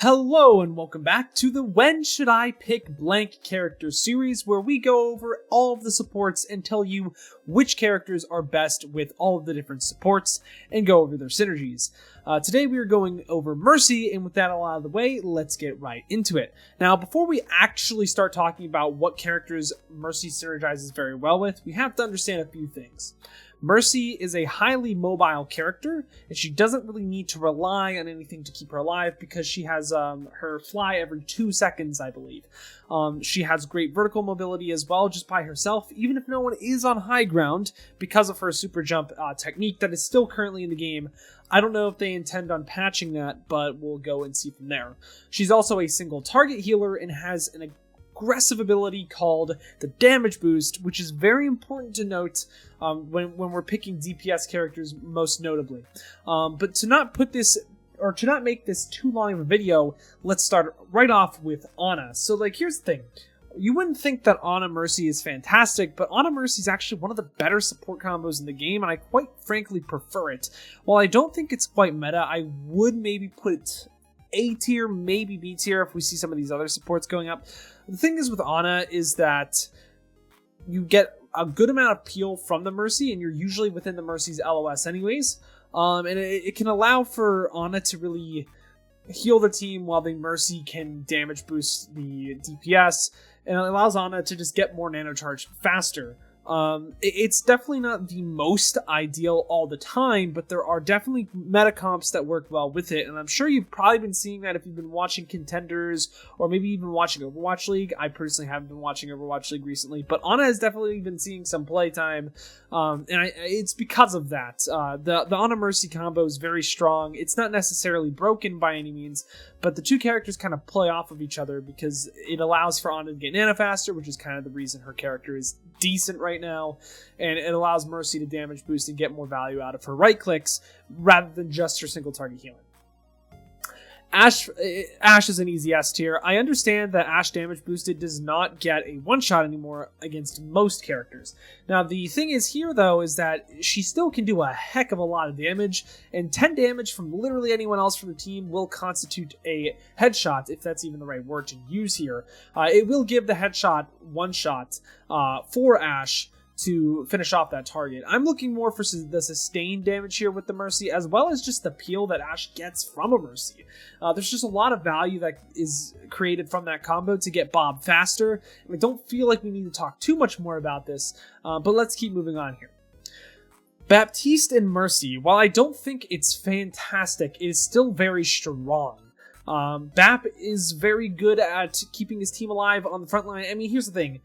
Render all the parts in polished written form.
Hello and welcome back to the When Should I Pick Blank Character series, where we go over all of the supports and tell you which characters are best with all of the different supports and go over their synergies. Today we are going over Mercy, and with that all out of the way, let's get right into it. Now, before we actually start talking about what characters Mercy synergizes very well with, we have to understand a few things. Mercy is a highly mobile character, and she doesn't really need to rely on anything to keep her alive because she has her fly every 2 seconds, I believe. She has great vertical mobility as well, just by herself, even if no one is on high ground, because of her super jump technique that is still currently in the game. I don't know if they intend on patching that, but we'll go and see from there. She's also a single target healer and has an aggressive ability called the damage boost, which is very important to note when we're picking DPS characters, most notably. But to not put this, or to not make this too long of a video, let's start right off with Ana. So, here's the thing. You wouldn't think that Ana Mercy is fantastic, but Ana Mercy is actually one of the better support combos in the game, and I quite frankly prefer it. While I don't think it's quite meta, I would maybe put it A tier, maybe B tier if we see some of these other supports going up. The thing is with Ana is that you get a good amount of peel from the Mercy, and you're usually within the Mercy's LOS anyways. And it can allow for Ana to really heal the team while the Mercy can damage boost the DPS, and it allows Ana to just get more nanocharge faster. It's definitely not the most ideal all the time, but there are definitely meta comps that work well with it, and I'm sure you've probably been seeing that if you've been watching Contenders, or maybe even watching Overwatch League. I personally haven't been watching Overwatch League recently, but Ana has definitely been seeing some playtime, and it's because of that. The Ana Mercy combo is very strong. It's not necessarily broken by any means, but the two characters kind of play off of each other because it allows for Ana to get nano faster, which is kind of the reason her character is decent right now, and it allows Mercy to damage boost and get more value out of her right clicks rather than just her single target healing. Ashe is an easy S tier. I understand that Ashe damage boosted does not get a one-shot anymore against most characters. Now, the thing is here, though, is that she still can do a heck of a lot of damage, and 10 damage from literally anyone else from the team will constitute a headshot, if that's even the right word to use here. It will give the headshot one-shot for Ashe to finish off that target. I'm looking more for the sustained damage here with the Mercy, as well as just the peel that Ashe gets from a Mercy. There's just a lot of value that is created from that combo to get Bob faster. I don't feel like we need to talk too much more about this, but let's keep moving on here. Baptiste and Mercy, while I don't think it's fantastic, it is still very strong. Bap is very good at keeping his team alive on the front line. I mean, here's the thing.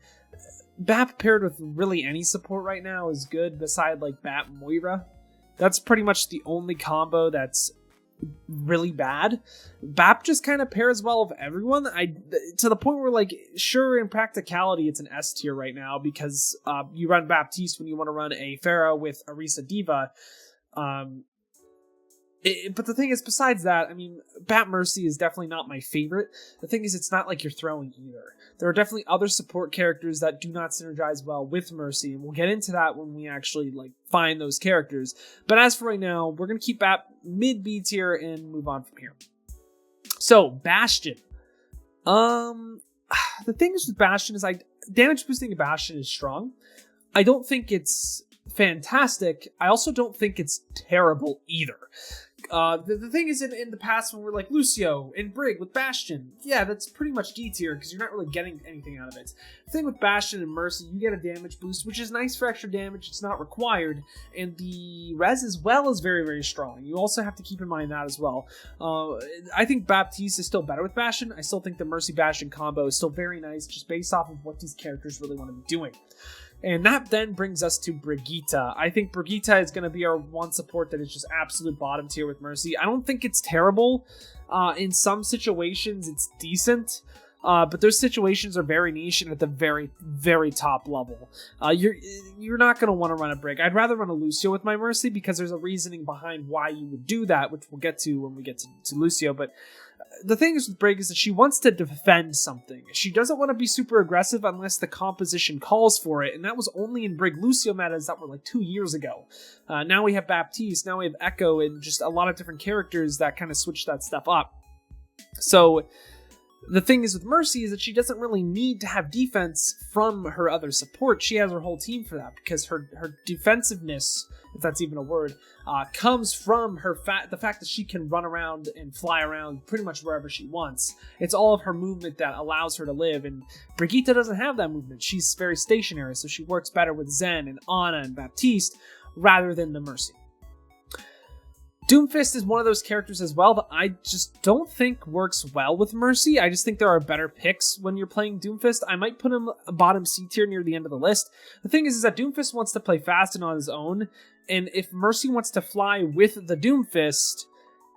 Bap paired with really any support right now is good, beside Bap Moira. That's pretty much the only combo that's really bad. Bap just kind of pairs well with everyone. To the point where, sure, in practicality, it's an S tier right now because you run Baptiste when you want to run a Pharah with Orisa Diva. But the thing is, besides that, I mean, Bap Mercy is definitely not my favorite. The thing is, it's not like you're throwing either. There are definitely other support characters that do not synergize well with Mercy, and we'll get into that when we actually, find those characters. But as for right now, we're going to keep Bap mid-B tier and move on from here. So, Bastion. The thing is with Bastion is, damage boosting a Bastion is strong. I don't think it's fantastic. I also don't think it's terrible either. The thing is, in the past when we're Lucio and Brig with Bastion, yeah, that's pretty much D tier because you're not really getting anything out of it. The thing with Bastion and Mercy, you get a damage boost, which is nice for extra damage. It's not required, and the res as well is very, very strong. You also have to keep in mind that as well. I think Baptiste is still better with Bastion. I still think the Mercy Bastion combo is still very nice, just based off of what these characters really want to be doing. And that then brings us to Brigitte. I think Brigitte is going to be our one support that is just absolute bottom tier with Mercy. I don't think it's terrible. In some situations, it's decent. But those situations are very niche and at the very, very top level. You're not going to want to run a Brig. I'd rather run a Lucio with my Mercy because there's a reasoning behind why you would do that, which we'll get to when we get to Lucio. But the thing is with Brig is that she wants to defend something. She doesn't want to be super aggressive unless the composition calls for it, and that was only in Brig Lucio metas that were 2 years ago. Now we have Baptiste, now we have Echo, and just a lot of different characters that kind of switch that stuff up. So the thing is with Mercy is that she doesn't really need to have defense from her other support. She has her whole team for that, because her defensiveness, if that's even a word, comes from the fact that she can run around and fly around pretty much wherever she wants. It's all of her movement that allows her to live, and Brigitte doesn't have that movement. She's very stationary, so she works better with Zen and Ana and Baptiste rather than the Mercy. Doomfist is one of those characters as well that I just don't think works well with Mercy. I just think there are better picks when you're playing Doomfist. I might put him bottom C tier near the end of the list. The thing is that Doomfist wants to play fast and on his own, and if Mercy wants to fly with the Doomfist,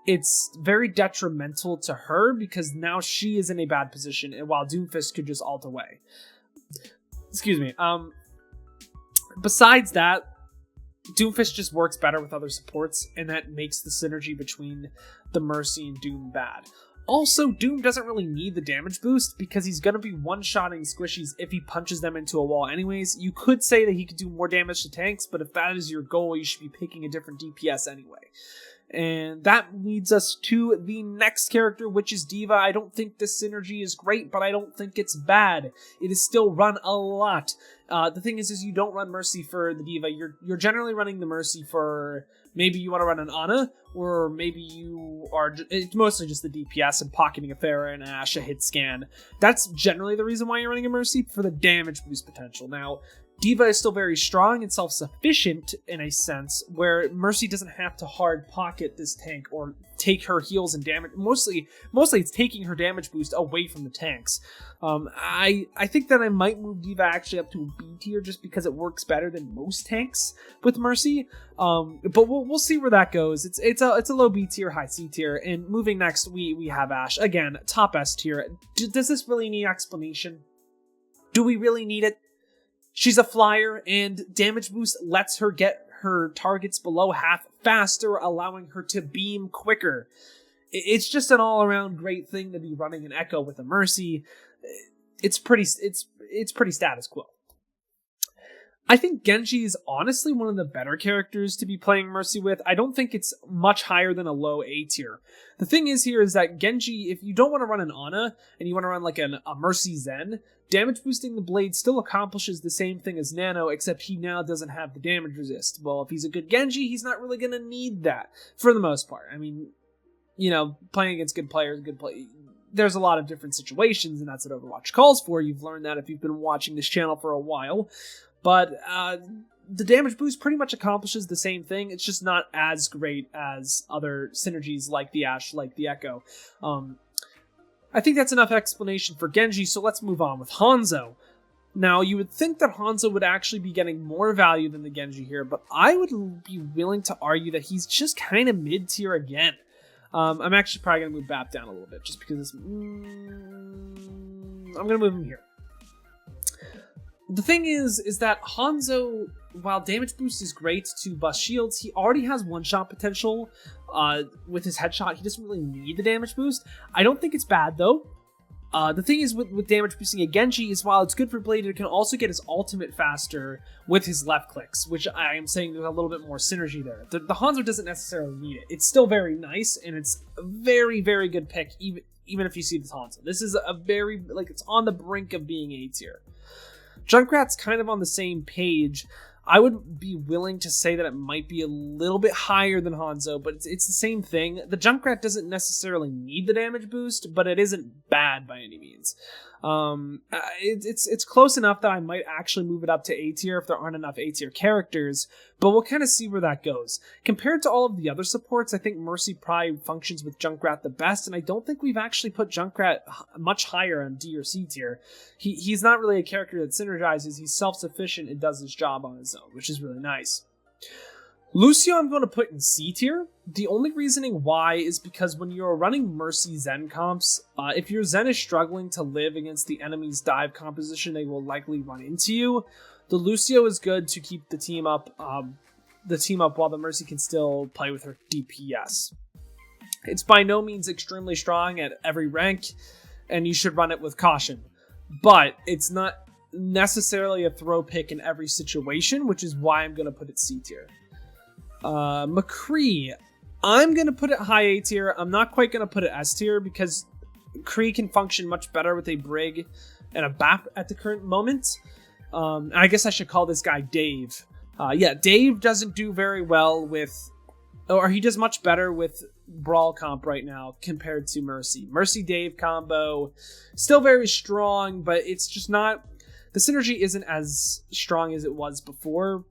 it's very detrimental to her, because now she is in a bad position, and while Doomfist could just ult away. Excuse me. Besides that, Doomfist just works better with other supports, and that makes the synergy between the Mercy and Doom bad. Also, Doom doesn't really need the damage boost, because he's going to be one-shotting squishies if he punches them into a wall anyways. You could say that he could do more damage to tanks, but if that is your goal, you should be picking a different DPS anyway. And that leads us to the next character, which is D.Va. I don't think this synergy is great, but I don't think it's bad. It is still run a lot. The thing is you don't run Mercy for the D.Va. You're generally running the Mercy for maybe you want to run an Ana, or maybe you are. It's mostly just the DPS and pocketing a Pharah and Ashe, a hit scan. That's generally the reason why you're running a Mercy, for the damage boost potential. Now, D.Va is still very strong and self-sufficient in a sense, where Mercy doesn't have to hard pocket this tank or take her heals and damage. Mostly it's taking her damage boost away from the tanks. I think that I might move D.Va actually up to a B tier just because it works better than most tanks with Mercy. But we'll see where that goes. It's a low B tier, high C tier. And moving next, we have Ashe again, top S tier. Does this really need explanation? Do we really need it? She's a flyer, and damage boost lets her get her targets below half faster, allowing her to beam quicker. It's just an all-around great thing to be running an Echo with a Mercy. It's pretty status quo. I think Genji is honestly one of the better characters to be playing Mercy with. I don't think it's much higher than a low A tier. The thing is here is that Genji, if you don't want to run an Ana, and you want to run like a Mercy Zen, damage boosting the blade still accomplishes the same thing as Nano, except he now doesn't have the damage resist. Well, if he's a good Genji, he's not really going to need that, for the most part. I mean, you know, playing against good players, there's a lot of different situations, and that's what Overwatch calls for. You've learned that if you've been watching this channel for a while. But the damage boost pretty much accomplishes the same thing. It's just not as great as other synergies like the Ashe, like the Echo. I think that's enough explanation for Genji, so let's move on with Hanzo. Now, you would think that Hanzo would actually be getting more value than the Genji here, but I would be willing to argue that he's just kind of mid-tier again. I'm actually probably going to move Bap down a little bit, just because it's... I'm going to move him here. The thing is that Hanzo, while damage boost is great to bust shields, he already has one-shot potential with his headshot. He doesn't really need the damage boost. I don't think it's bad, though. The thing is with damage boosting a Genji is while it's good for Blade, it can also get his ultimate faster with his left clicks, which I am saying there's a little bit more synergy there. The Hanzo doesn't necessarily need it. It's still very nice, and it's a very, very good pick, even if you see this Hanzo. This is a very, it's on the brink of being A tier. Junkrat's kind of on the same page. I would be willing to say that it might be a little bit higher than Hanzo, but it's the same thing. The Junkrat doesn't necessarily need the damage boost, but it isn't bad by any means. It's close enough that I might actually move it up to A tier if there aren't enough A tier characters, but we'll kind of see where that goes. Compared to all of the other supports, I think Mercy probably functions with Junkrat the best, and I don't think we've actually put Junkrat much higher on D or C tier. He's not really a character that synergizes. He's self-sufficient and does his job on his own, which is really nice. Lucio I'm going to put in C tier. The only reasoning why is because when you're running Mercy Zen comps, if your Zen is struggling to live against the enemy's dive composition, they will likely run into you. The Lucio is good to keep the team up while the Mercy can still play with her DPS. It's by no means extremely strong at every rank, and you should run it with caution. But it's not necessarily a throw pick in every situation, which is why I'm going to put it C tier. McCree, I'm going to put it high A tier. I'm not quite going to put it S tier because Kree can function much better with a Brig and a Bap at the current moment. And I guess I should call this guy Dave. Yeah, Dave doesn't do very well with, or he does much better with Brawl comp right now compared to Mercy. Mercy-Dave combo, still very strong, but it's just not, the synergy isn't as strong as it was before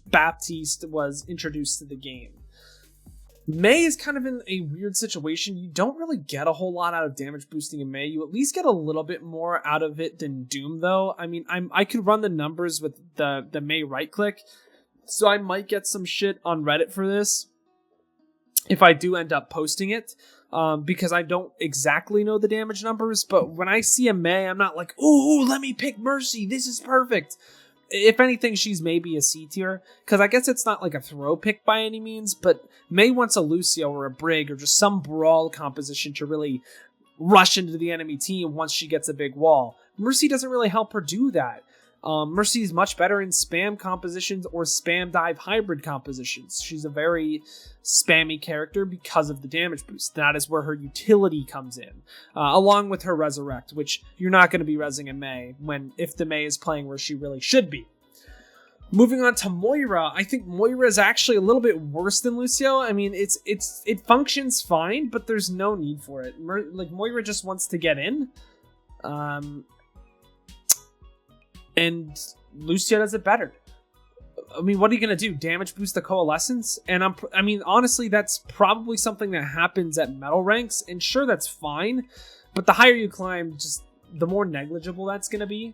Baptiste was introduced to the game. Mei is kind of in a weird situation. You don't really get a whole lot out of damage boosting in Mei. You at least get a little bit more out of it than Doom, though. I mean, I could run the numbers with the Mei right click, so I might get some shit on Reddit for this if I do end up posting it, because I don't exactly know the damage numbers. But when I see a Mei, I'm not like, ooh, let me pick Mercy. This is perfect. If anything, she's maybe a C tier, because I guess it's not like a throw pick by any means, but Mei wants a Lucio or a Brig or just some brawl composition to really rush into the enemy team once she gets a big wall. Mercy doesn't really help her do that. Mercy is much better in spam compositions or spam dive hybrid compositions. She's a very spammy character because of the damage boost. That is where her utility comes in, along with her resurrect, which you're not going to be rezzing a Mei if the Mei is playing where she really should be. Moving on to Moira, I think Moira is actually a little bit worse than Lucio. I mean, it functions fine, but there's no need for it. Moira just wants to get in. And Lucio does it better. I mean, what are you going to do? Damage boost the Coalescence? And I mean, honestly, that's probably something that happens at metal ranks. And sure, that's fine. But the higher you climb, just the more negligible that's going to be.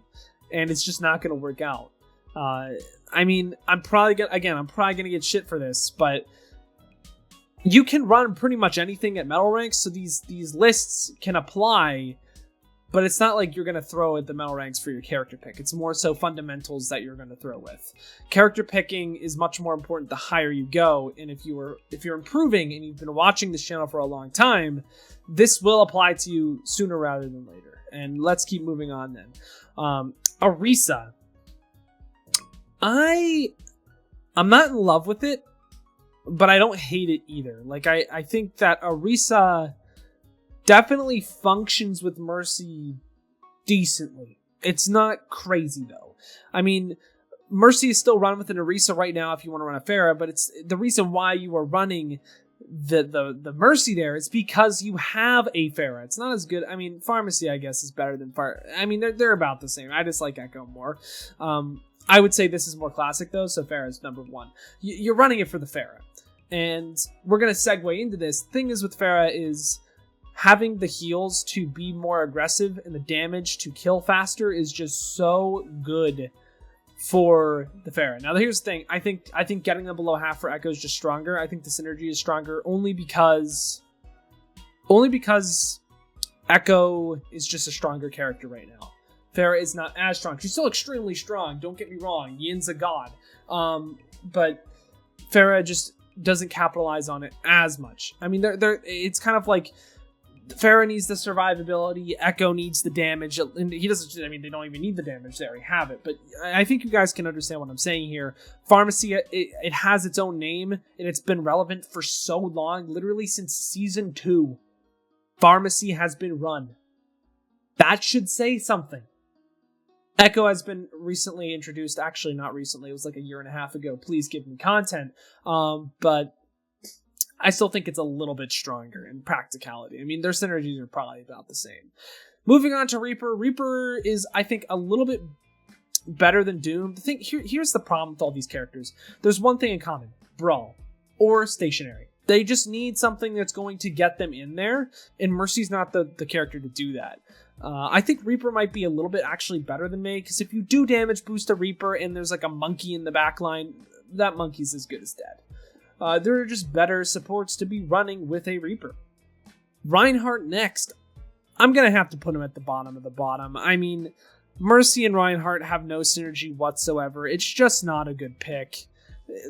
And it's just not going to work out. I mean, I'm probably going to get shit for this. But you can run pretty much anything at metal ranks. So these lists can apply. But it's not like you're going to throw at the metal ranks for your character pick. It's more so fundamentals that you're going to throw with. Character picking is much more important the higher you go. And if you're improving and you've been watching this channel for a long time, this will apply to you sooner rather than later. And let's keep moving on then. Orisa. I'm not in love with it, but I don't hate it either. Like, I think that Orisa definitely functions with Mercy decently. It's not crazy, though. I mean, Mercy is still run with an Orisa right now if you want to run a Pharah, but it's the reason why you are running the Mercy there is because you have a Pharah. It's not as good. I mean, Pharmacy, I guess, is better than Fire. I mean, they're about the same. I just like Echo more. I would say this is more classic, though, so Pharah is number one. You're running it for the Pharah. And we're going to segue into this. The thing is with Pharah is having the heals to be more aggressive and the damage to kill faster is just so good for the Pharah. Now, here's the thing. I think getting them below half for Echo is just stronger. I think the synergy is stronger only because Echo is just a stronger character right now. Pharah is not as strong. She's still extremely strong. Don't get me wrong. Yin's a god. But Pharah just doesn't capitalize on it as much. I mean, it's kind of like Pharah needs the survivability, Echo needs the damage, and he doesn't, I mean, they don't even need the damage, they already have it, but I think you guys can understand what I'm saying here. Pharmacy, it has its own name, and it's been relevant for so long, literally since Season 2. Pharmacy has been run. That should say something. Echo has been recently introduced, actually not recently, it was like a year and a half ago, please give me content, but I still think it's a little bit stronger in practicality. I mean, their synergies are probably about the same. Moving on to Reaper. Reaper is, I think, a little bit better than Doom. The thing here's the problem with all these characters. There's one thing in common. Brawl. Or stationary. They just need something that's going to get them in there, and Mercy's not the character to do that. I think Reaper might be a little bit actually better than Mei, because if you do damage boost a Reaper and there's like a monkey in the backline, that monkey's as good as dead. There are just better supports to be running with a Reaper. Reinhardt next. I'm going to have to put him at the bottom of the bottom. I mean, Mercy and Reinhardt have no synergy whatsoever. It's just not a good pick.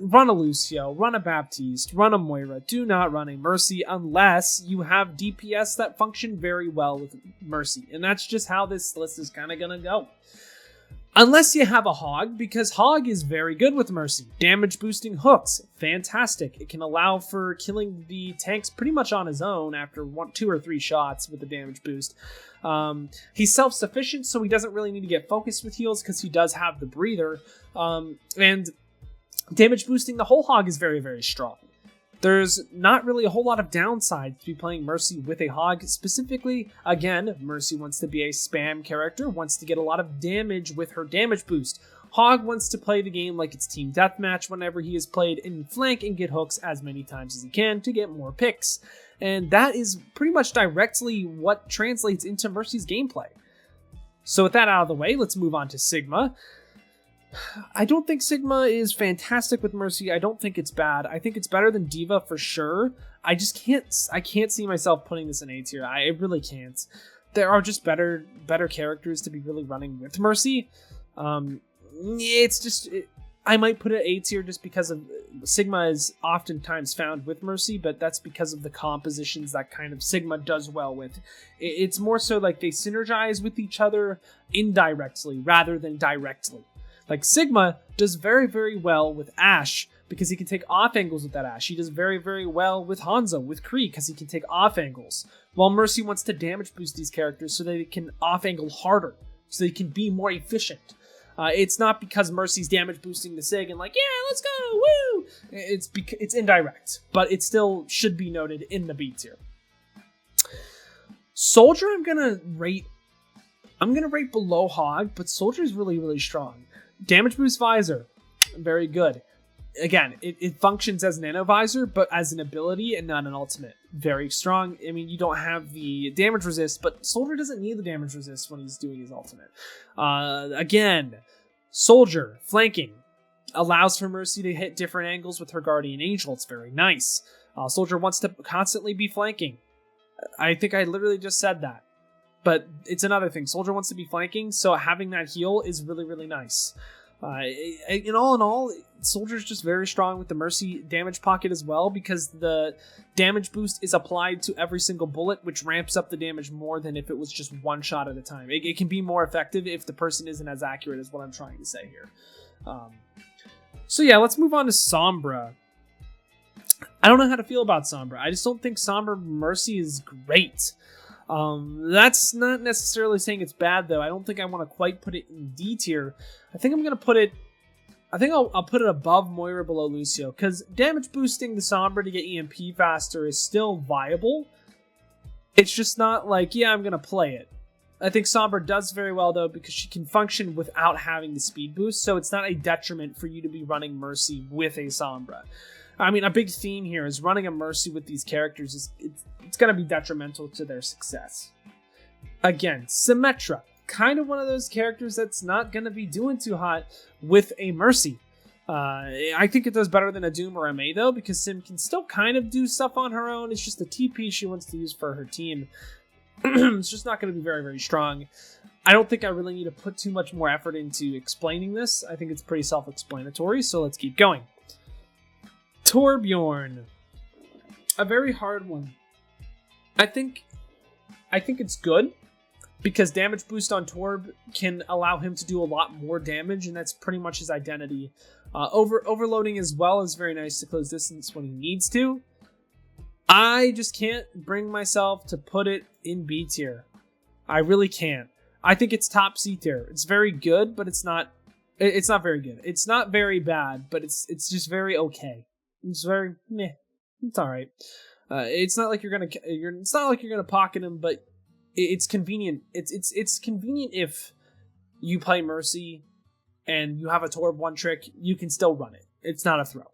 Run a Lucio, run a Baptiste, run a Moira. Do not run a Mercy unless you have DPS that function very well with Mercy. And that's just how this list is kind of going to go. Unless you have a Hog, because Hog is very good with Mercy. Damage boosting hooks, fantastic. It can allow for killing the tanks pretty much on his own after 1, 2, or 3 shots with the damage boost. He's self-sufficient, so he doesn't really need to get focused with heals because he does have the breather. And damage boosting the whole Hog is very, very strong. There's not really a whole lot of downsides to be playing Mercy with a Hog. Specifically, again, Mercy wants to be a spam character, wants to get a lot of damage with her damage boost. Hog wants to play the game like it's team deathmatch whenever he is played and flank and get hooks as many times as he can to get more picks. And that is pretty much directly what translates into Mercy's gameplay. So with that out of the way, let's move on to Sigma. I don't think Sigma is fantastic with Mercy. I don't think it's bad. I think it's better than D.Va for sure. I can't see myself putting this in A tier. I really can't. There are just better characters to be really running with Mercy. I might put it A tier just because of Sigma is oftentimes found with Mercy, but that's because of the compositions that kind of Sigma does well with. It's more so like they synergize with each other indirectly rather than directly. Like, Sigma does very, very well with Ashe because he can take off angles with that Ashe. He does very, very well with Hanzo, with Kree, because he can take off angles. While Mercy wants to damage boost these characters so they can off angle harder, so they can be more efficient. It's not because Mercy's damage boosting the Sig and like, yeah, let's go, woo! It's indirect, but it still should be noted in the B tier. Soldier, I'm gonna rate below Hog, but Soldier is really, really strong. Damage boost visor, very good. Again, it functions as nano visor, but as an ability and not an ultimate. Very strong. I mean, you don't have the damage resist, but Soldier doesn't need the damage resist when he's doing his ultimate. Again, Soldier, flanking, allows for Mercy to hit different angles with her Guardian Angel. It's very nice. Soldier wants to constantly be flanking. I think I literally just said that. But it's another thing. Soldier wants to be flanking, so having that heal is really, really nice. In all, Soldier's just very strong with the Mercy damage pocket as well, because the damage boost is applied to every single bullet, which ramps up the damage more than if it was just one shot at a time. It can be more effective if the person isn't as accurate as what I'm trying to say here. So yeah, let's move on to Sombra. I don't know how to feel about Sombra. I just don't think Sombra Mercy is great. That's not necessarily saying it's bad, though. I don't think I want to quite put it in D tier. I think I'm going to put it... I'll put it above Moira, below Lucio, because damage boosting the Sombra to get EMP faster is still viable. It's just not like, yeah, I'm going to play it. I think Sombra does very well, though, because she can function without having the speed boost, so it's not a detriment for you to be running Mercy with a Sombra. I mean, a big theme here is running a Mercy with these characters it's going to be detrimental to their success. Again, Symmetra, kind of one of those characters that's not going to be doing too hot with a Mercy. I think it does better than a Doom or a Mei, though, because Sim can still kind of do stuff on her own. It's just the TP she wants to use for her team. It's just not going to be very, very strong. I don't think I really need to put too much more effort into explaining this. I think it's pretty self-explanatory, so let's keep going. Torbjorn. A very hard one. I think it's good because damage boost on Torb can allow him to do a lot more damage, and that's pretty much his identity. Overloading as well is very nice to close distance when he needs to. I just can't bring myself to put it in B tier. I really can't. I think it's top C tier. It's very good, but it's not very good. It's not very bad, but it's just very okay. It's very meh. It's all right. It's not like you're gonna pocket him, but it's convenient. It's convenient if you play Mercy and you have a Torb one trick, you can still run it. It's not a throw.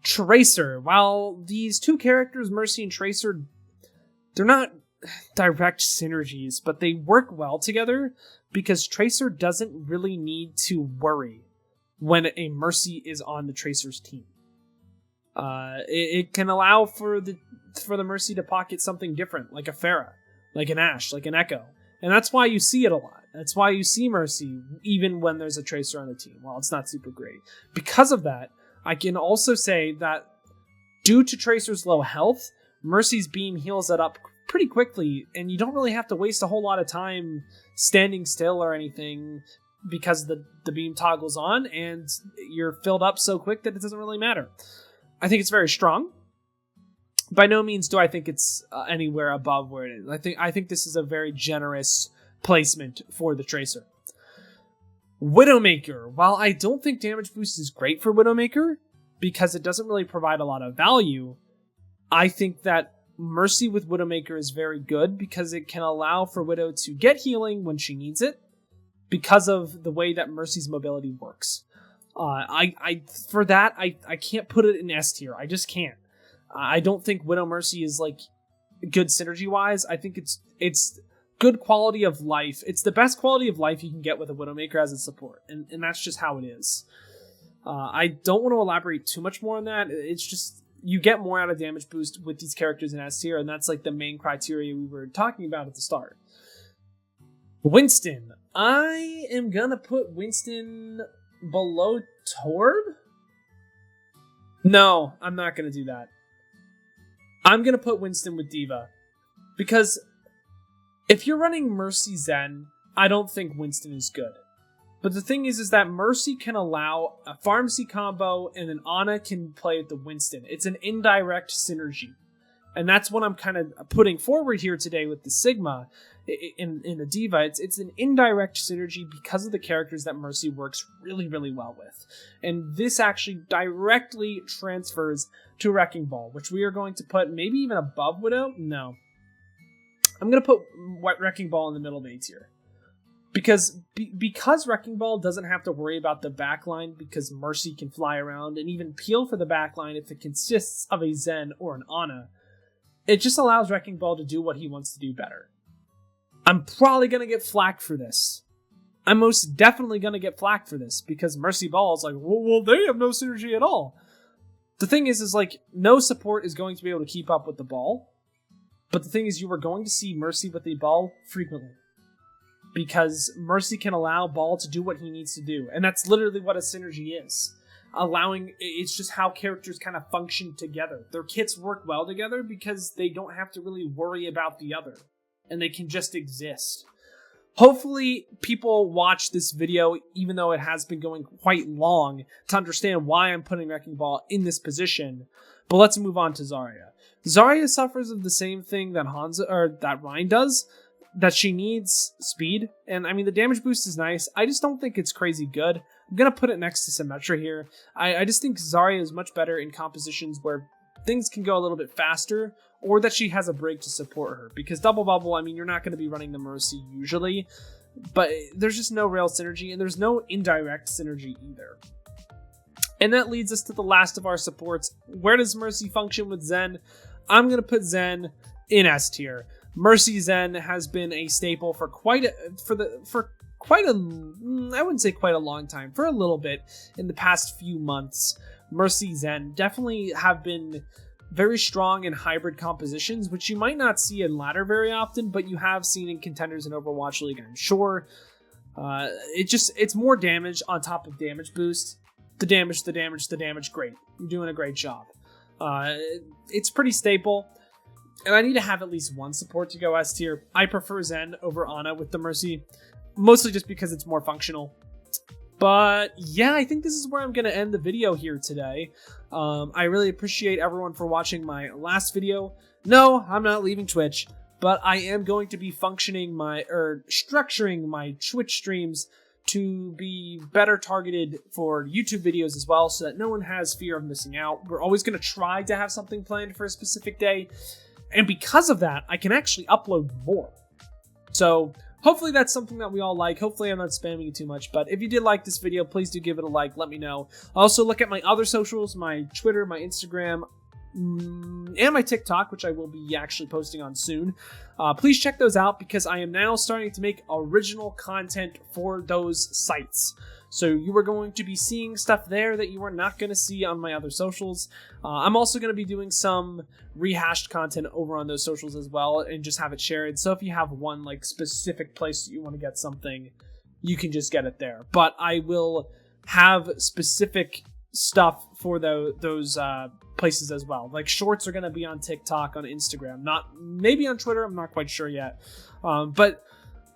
Tracer. While these two characters, Mercy and Tracer, they're not direct synergies, but they work well together because Tracer doesn't really need to worry when a Mercy is on the Tracer's team. It can allow for the Mercy to pocket something different, like a Pharah, like an Ashe, like an Echo. And that's why you see it a lot. That's why you see Mercy even when there's a Tracer on the team. Well, it's not super great. Because of that, I can also say that due to Tracer's low health, Mercy's beam heals that up pretty quickly, and you don't really have to waste a whole lot of time standing still or anything because the beam toggles on and you're filled up so quick that it doesn't really matter. I think it's very strong. By no means do I think it's anywhere above where it is. I think this is a very generous placement for the Tracer. Widowmaker. While I don't think damage boost is great for Widowmaker, because it doesn't really provide a lot of value, I think that Mercy with Widowmaker is very good because it can allow for Widow to get healing when she needs it because of the way that Mercy's mobility works. For that, I can't put it in S tier. I just can't. I don't think Widow Mercy is like good synergy wise. I think it's good quality of life. It's the best quality of life you can get with a Widowmaker as a support, and that's just how it is. I don't want to elaborate too much more on that. It's just you get more out of damage boost with these characters in S tier, and that's like the main criteria we were talking about at the start. Winston. I am gonna put Winston below Torb? No, I'm not gonna do that. I'm going to put Winston with Diva. Because if you're running Mercy Zen, I don't think Winston is good. But the thing is that Mercy can allow a Pharmacy combo and an Ana can play with the Winston. It's an indirect synergy. And that's what I'm kind of putting forward here today with the Sigma in the Diva. It's an indirect synergy because of the characters that Mercy works really, really well with. And this actually directly transfers to Wrecking Ball, which we are going to put maybe even above Widow. No. I'm going to put Wrecking Ball in the middle of A tier. Because Wrecking Ball doesn't have to worry about the backline because Mercy can fly around and even peel for the backline if it consists of a Zen or an Ana. It just allows Wrecking Ball to do what he wants to do better. I'm probably going to get flack for this. I'm most definitely going to get flack for this because Mercy Ball is like, well, they have no synergy at all. The thing is like, no support is going to be able to keep up with the ball. But the thing is, you are going to see Mercy with the ball frequently. Because Mercy can allow Ball to do what he needs to do. And that's literally what a synergy is. It's just how characters kind of function together. Their kits work well together because they don't have to really worry about the other. And they can just exist. Hopefully, people watch this video, even though it has been going quite long, to understand why I'm putting Wrecking Ball in this position. But let's move on to Zarya. Zarya suffers of the same thing that that Rein does, that she needs speed. And I mean, the damage boost is nice. I just don't think it's crazy good. I'm going to put it next to Symmetra here. I just think Zarya is much better in compositions where things can go a little bit faster, or that she has a break to support her. Because Double Bubble, I mean, you're not going to be running the Mercy usually, but there's just no real synergy, and there's no indirect synergy either. And that leads us to the last of our supports. Where does Mercy function with Zen? I'm going to put Zen in S tier. Mercy Zen has been a staple for I wouldn't say quite a long time, for a little bit in the past few months. Mercy Zen definitely have been very strong in hybrid compositions, which you might not see in ladder very often, but you have seen in contenders in Overwatch League, I'm sure. It's more damage on top of damage boost. The damage, great. You're doing a great job. It's pretty staple. And I need to have at least one support to go S tier. I prefer Zen over Ana with the Mercy, mostly just because it's more functional. But yeah, I think this is where I'm going to end the video here today. I really appreciate everyone for watching my last video. No, I'm not leaving Twitch, but I am going to be structuring my Twitch streams to be better targeted for YouTube videos as well, so that no one has fear of missing out. We're always going to try to have something planned for a specific day. And because of that, I can actually upload more. So hopefully that's something that we all like. Hopefully I'm not spamming it too much. But if you did like this video, please do give it a like. Let me know. Also look at my other socials, my Twitter, my Instagram, and my TikTok, which I will be actually posting on soon. Please check those out because I am now starting to make original content for those sites. So you are going to be seeing stuff there that you are not going to see on my other socials. I'm also going to be doing some rehashed content over on those socials as well and just have it shared. So if you have one like specific place that you want to get something, you can just get it there. But I will have specific stuff for those places as well. Like shorts are going to be on TikTok, on Instagram, not maybe on Twitter. I'm not quite sure yet. But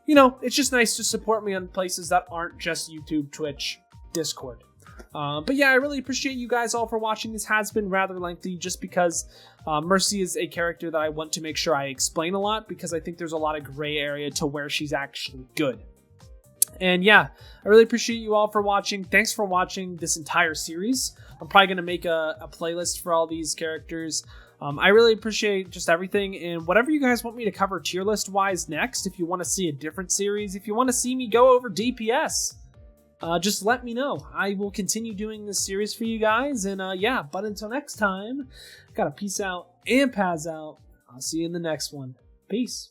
you know, it's just nice to support me on places that aren't just YouTube, Twitch, Discord. But yeah, I really appreciate you guys all for watching. This has been rather lengthy just because Mercy is a character that I want to make sure I explain a lot, because I think there's a lot of gray area to where she's actually good. And yeah, I really appreciate you all for watching. Thanks for watching this entire series. I'm probably going to make a playlist for all these characters. I really appreciate just everything, and whatever you guys want me to cover tier list wise next, if you want to see a different series, if you want to see me go over DPS, just let me know. I will continue doing this series for you guys, and yeah, but until next time, gotta peace out and paz out. I'll see you in the next one. Peace.